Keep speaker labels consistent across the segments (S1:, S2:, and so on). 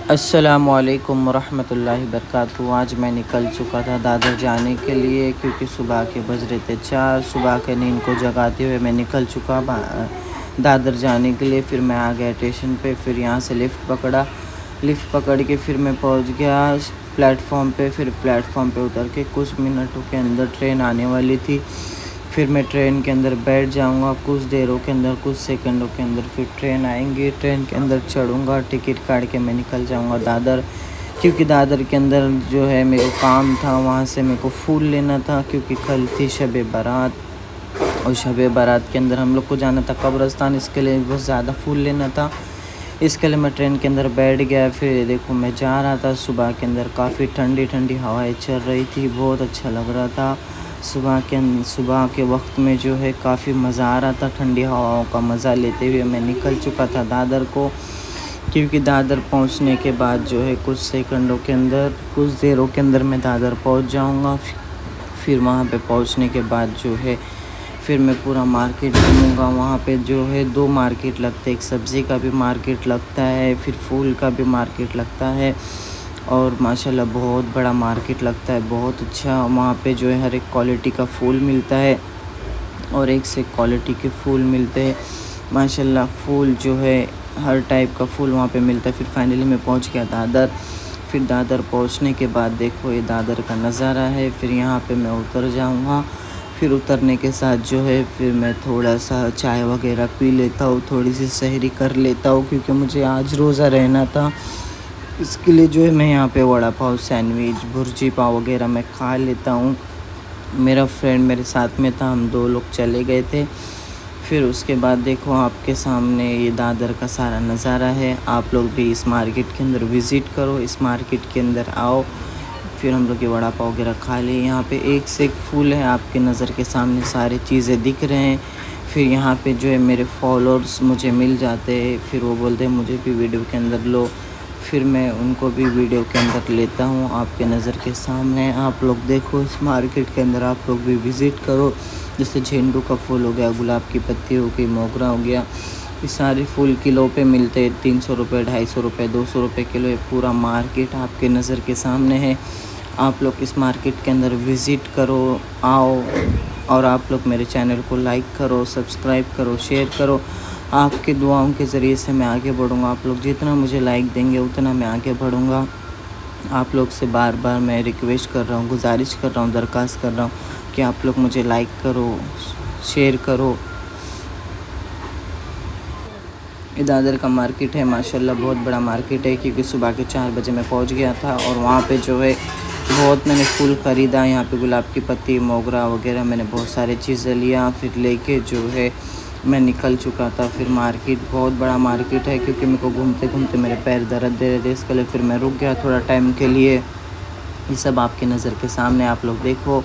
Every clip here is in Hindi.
S1: अस्सलामुअलैकुम वरहमतुल्लाहि वबरकातुहू। आज मैं निकल चुका था दादर जाने के लिए, क्योंकि सुबह के बज रहे थे 4। सुबह के नींद को जगाते हुए मैं निकल चुका दादर जाने के लिए। फिर मैं आ गया स्टेशन पे, फिर यहाँ से लिफ़्ट पकड़ के फिर मैं पहुँच गया प्लेटफॉर्म पे। फिर प्लेटफॉर्म पे उतर के कुछ मिनटों के अंदर ट्रेन आने वाली थी। फिर मैं ट्रेन के अंदर बैठ जाऊंगा, कुछ देरों के अंदर, कुछ सेकंडों के अंदर फिर ट्रेन आएंगी। ट्रेन के अंदर चढ़ूंगा, टिकट काट के मैं निकल जाऊंगा दादर, क्योंकि दादर के अंदर जो है मेरे को काम था। वहाँ से मेरे को फूल लेना था, क्योंकि कल थी शब बारात, और शब बारात के अंदर हम लोग को जाना था कब्रस्तान। इसके लिए बहुत ज़्यादा फूल लेना था, इसके लिए मैं ट्रेन के अंदर बैठ गया। फिर देखो मैं जा रहा था, सुबह के अंदर काफ़ी ठंडी ठंडी हवाएं चल रही थी, बहुत अच्छा लग रहा था। सुबह के वक्त में जो है काफ़ी मज़ा आ रहा था, ठंडी हवाओं का मज़ा लेते हुए मैं निकल चुका था दादर को। क्योंकि दादर पहुंचने के बाद जो है कुछ सेकंडों के अंदर, कुछ देरों के अंदर मैं दादर पहुंच जाऊंगा। फिर वहां पे पहुंचने के बाद जो है फिर मैं पूरा मार्केट घूमूंगा। वहाँ पे जो है 2 मार्केट लगते हैं, एक सब्ज़ी का भी मार्केट लगता है, फिर फूल का भी मार्केट लगता है, और माशाल्लाह बहुत बड़ा मार्केट लगता है, बहुत अच्छा। वहाँ पे जो है हर एक क्वालिटी का फूल मिलता है, और एक से क्वालिटी के फूल मिलते हैं माशाल्लाह। फूल जो है हर टाइप का फूल वहाँ पे मिलता है। फिर फाइनली मैं पहुँच गया दादर। फिर दादर पहुँचने के बाद देखो ये दादर का नज़ारा है। फिर यहाँ पे मैं उतर जाऊँगा। फिर उतरने के साथ जो है फिर मैं थोड़ा सा चाय वगैरह पी लेता हूँ, थोड़ी सी सहरी कर लेता हूँ, क्योंकि मुझे आज रोज़ा रहना था। इसके लिए जो है मैं यहाँ पे वड़ा पाव, सैंडविच, भुर्जी पाव वगैरह मैं खा लेता हूँ। मेरा फ्रेंड मेरे साथ में था, हम 2 लोग चले गए थे। फिर उसके बाद देखो आपके सामने ये दादर का सारा नज़ारा है। आप लोग भी इस मार्केट के अंदर विज़िट करो, इस मार्केट के अंदर आओ। फिर हम लोग ये वड़ा पाव वगैरह खा लिए। यहाँ पे एक से एक फूल है, आपके नज़र के सामने सारी चीज़ें दिख रहे हैं। फिर यहाँ पे जो है मेरे फॉलोअर्स मुझे मिल जाते हैं, फिर वो बोलते हैं मुझे भी वीडियो के अंदर लो। फिर मैं उनको भी वीडियो के अंदर लेता हूँ आपके नज़र के सामने। आप लोग देखो इस मार्केट के अंदर, आप लोग भी विज़िट करो। जैसे झेंडू का फूल हो गया, गुलाब की पत्ती हो गई, मोगरा हो गया, ये सारे फूल किलो पे मिलते हैं, 300 रुपये, 250 रुपये, 200 रुपये किलो। ये पूरा मार्केट आपके नज़र के सामने है। आप लोग इस मार्केट के अंदर विज़िट करो, आओ, और आप लोग मेरे चैनल को लाइक करो, सब्सक्राइब करो, शेयर करो। आपकी दुआओं के ज़रिए से मैं आगे बढ़ूँगा। आप लोग जितना मुझे लाइक देंगे उतना मैं आगे बढ़ूँगा। आप लोग से बार बार मैं रिक्वेस्ट कर रहा हूँ, गुजारिश कर रहा हूँ, दरख्वास्त कर रहा हूँ कि आप लोग मुझे लाइक करो, शेयर करो। ये दादर का मार्केट है माशाल्लाह, बहुत बड़ा मार्केट है, क्योंकि सुबह के 4 बजे मैं पहुँच गया था। और वहाँ पे जो है बहुत मैंने फूल ख़रीदा। यहाँ पे गुलाब की पत्ती, मोगरा वगैरह मैंने बहुत सारी चीज़ें लिया। फिर लेके जो है मैं निकल चुका था। फिर मार्केट बहुत बड़ा मार्केट है, क्योंकि मेरे को घूमते घूमते मेरे पैर दर्द दे रहे थे, इसके लिए फिर मैं रुक गया थोड़ा टाइम के लिए। ये सब आपकी नज़र के सामने, आप लोग देखो।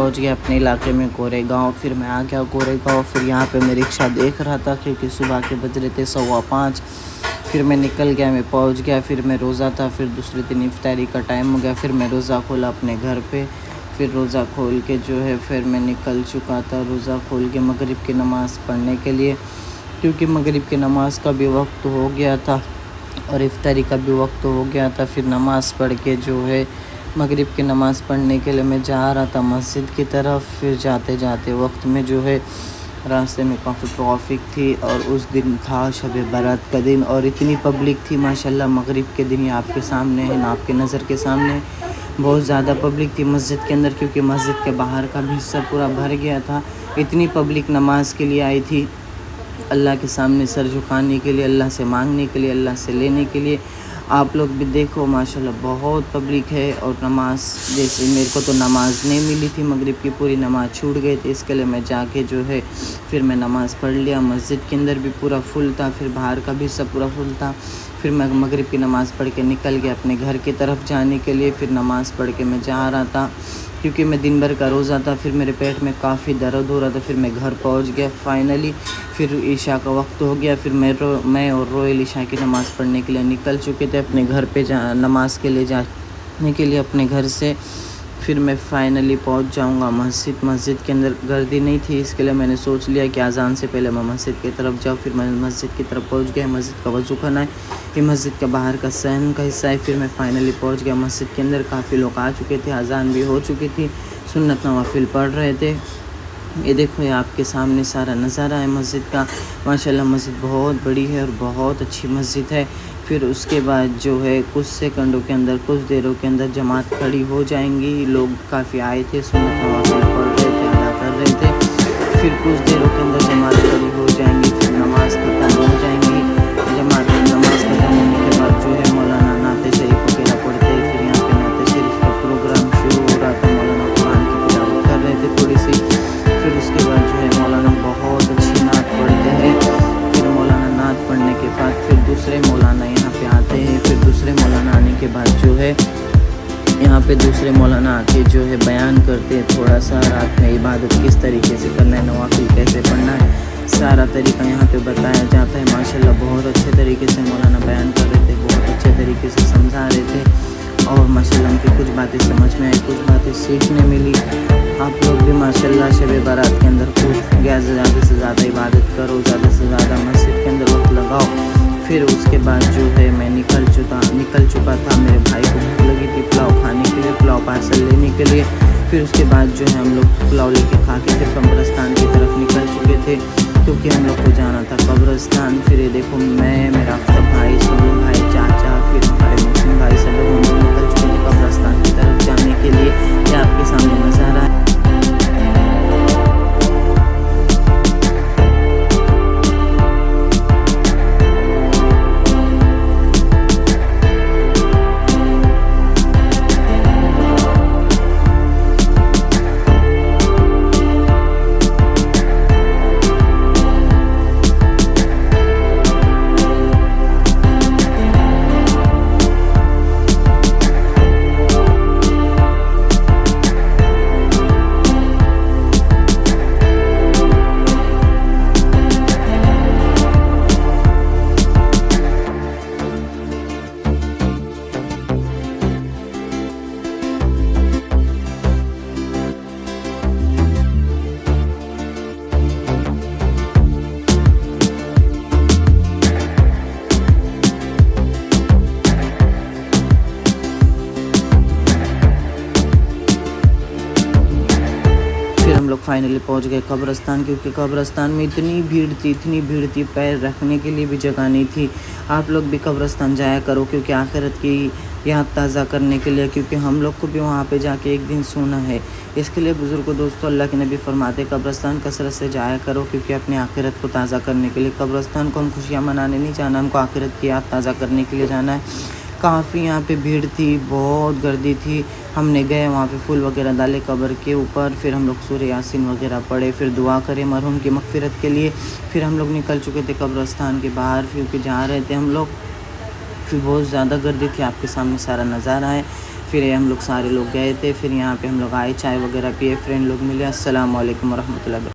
S1: पहुंच गया अपने इलाके में कोरेगांव। फिर मैं आ गया कोरेगांव। फिर यहाँ पे मैं रिक्शा देख रहा था क्योंकि सुबह के बज रहे थे 5:15। फिर मैं निकल गया, मैं पहुंच गया। फिर मैं रोज़ा था, फिर दूसरे दिन इफ्तारी का टाइम हो गया। फिर मैं रोज़ा खोला अपने घर पे। फिर रोज़ा खोल के जो है फिर मैं निकल चुका था रोज़ा खोल के मगरिब की नमाज़ पढ़ने के लिए, क्योंकि मगरिब की नमाज़ का भी वक्त हो गया था और इफ्तारी का भी वक्त हो गया था। फिर नमाज़ पढ़ के जो है मगरिब की नमाज़ पढ़ने के लिए मैं जा रहा था मस्जिद की तरफ। फिर जाते जाते वक्त में जो है रास्ते में काफ़ी ट्रैफिक थी और उस दिन था शब बारात का दिन और इतनी पब्लिक थी माशाल्लाह। मगरिब के दिन ही आपके सामने है ना, आपके नज़र के सामने बहुत ज़्यादा पब्लिक थी मस्जिद के अंदर, क्योंकि मस्जिद के बाहर का भी हिस्सा पूरा भर गया था। इतनी पब्लिक नमाज के लिए आई थी, अल्लाह के सामने सर झुकाने के लिए, अल्लाह से मांगने के लिए, अल्लाह से लेने के लिए। आप लोग भी देखो माशाल्लाह बहुत पब्लिक है। और नमाज जैसे मेरे को तो नमाज़ नहीं मिली थी, मगरिब की पूरी नमाज़ छूट गई थी, इसके लिए मैं जाके जो है फिर मैं नमाज़ पढ़ लिया। मस्जिद के अंदर भी पूरा फुल था, फिर बाहर का भी सब पूरा फुल था। फिर मैं मगरिब की नमाज़ पढ़ के निकल गया अपने घर की तरफ जाने के लिए। फिर नमाज़ पढ़ के मैं जा रहा था क्योंकि मैं दिन भर का रोज़ा था। फिर मेरे पेट में काफ़ी दर्द हो रहा था। फिर मैं घर पहुंच गया फाइनली। फिर ईशा का वक्त हो गया। फिर मैं और रोयल ईशा की नमाज़ पढ़ने के लिए निकल चुके थे अपने घर पे नमाज़ के लिए जाने के लिए अपने घर से। फिर मैं फ़ाइनली पहुंच जाऊंगा मस्जिद के अंदर गर्दी नहीं थी, इसके लिए मैंने सोच लिया कि अज़ान से पहले मैं मस्जिद की तरफ जाऊँ। फिर मैं मस्जिद की तरफ पहुंच गया। मस्जिद का वज़ू खाना है, ये मस्जिद के बाहर का सहन का हिस्सा है। फिर मैं फ़ाइनली पहुंच गया मस्जिद के अंदर। काफ़ी लोग आ चुके थे, अज़ान भी हो चुकी थी, सुन्नत नवाफिल पढ़ रहे थे। ये देखो ये आपके सामने सारा नज़ारा है मस्जिद का। माशाल्लाह मस्जिद बहुत बड़ी है और बहुत अच्छी मस्जिद है। फिर उसके बाद जो है कुछ सेकंडों के अंदर, कुछ देरों के अंदर जमात खड़ी हो जाएंगी। लोग काफ़ी आए थे, सुन्नत नवाफिल पढ़ रहे थे, अदा कर रहे थे। फिर कुछ देरों के अंदर जमात खड़ी हो जाएंगी, फिर नमाज़ खत्म हो जाएंगी। नमाज़ खत्म होने के बाद जो है मौलाना नाते शरीफ वगैरह पढ़ते हैं। फिर यहाँ पे नाते शरीफ का प्रोग्राम शुरू हो रहा था, मौलाना कुरान की तिलावत कर रहे थे थोड़ी सी। फिर उसके बाद जो है मौलाना बहुत अच्छी नात पढ़ते हैं। फिर मौलाना नात पढ़ने के बाद फिर दूसरे मौलाना यहाँ पे आते हैं। फिर दूसरे मौलाना आने के बाद जो है यहाँ पे दूसरे मौलाना आके जो है बयान करते हैं थोड़ा सा रात में इबादत किस तरीके से करना है, नवाफिल कैसे पढ़ना है, सारा तरीका यहाँ पे बताया जाता है। माशाल्लाह बहुत अच्छे तरीके से मौलाना बयान कर रहे थे, बहुत अच्छे तरीके से समझा रहे थे और माशाल्लाह उनकी कुछ बातें समझ में आई, कुछ बातें सीखने मिली। आप लोग भी माशाल्लाह शब बारात के अंदर खूब ज़्यादा से ज़्यादा इबादत करो, ज़्यादा से ज़्यादा मस्जिद के अंदर वक्त लगाओ। फिर उसके बाद जो है मैं निकल चुका था। मेरे भाई को भूख लगी थी पुलाव खाने के लिए, पुलाव पार्सल लेने के लिए। फिर उसके बाद जो है हम लोग पुलाव लेके खा के फिर कब्रिस्तान की तरफ निकल चुके थे, क्योंकि हम लोग को जाना था कब्रिस्तान। फिर ये देखो मैं, मेरा भाई, सोनू भाई, चाचा, फिर हमारे मुस्लिम भाई सब लोग हम लोग निकल चुके थे कब्रिस्तान की तरफ जाने के लिए। ये आपके सामने नज़ारा है। फाइनली पहुंच गए कब्रिस्तान, क्योंकि कब्रिस्तान में इतनी भीड़ थी, पैर रखने के लिए भी जगह नहीं थी। आप लोग भी कब्रिस्तान जाया करो, क्योंकि आखिरत की याद ताज़ा करने के लिए, क्योंकि हम लोग को भी वहाँ पे जाके एक दिन सोना है। इसके लिए बुज़ुर्ग दोस्तों, अल्लाह के नबी फरमाते कब्रिस्तान कसरत से जाया करो, क्योंकि अपनी आखिरत को ताज़ा करने के लिए। कब्रिस्तान को हम खुशियाँ मनाने नहीं जाना, हमको आखिरत की याद ताज़ा करने के लिए जाना है। काफ़ी यहाँ पे भीड़ थी, बहुत गर्दी थी। हमने गए वहाँ पे फूल वगैरह डाले कब्र के ऊपर, फिर हम लोग सूरह यासीन वगैरह पढ़े, फिर दुआ करें मरहूम की मग़फ़िरत के लिए। फिर हम लोग निकल चुके थे कब्रिस्तान के बाहर, क्योंकि जा रहे थे हम लोग। फिर बहुत ज़्यादा गर्दी थी, आपके सामने सारा नज़ारा है। फिर हम लोग सारे लोग गए थे, फिर यहाँ पे हम लोग आए, चाय वगैरह पिए, फ्रेंड लोग मिले। अस्सलाम वालेकुम रहमतुल्लाह।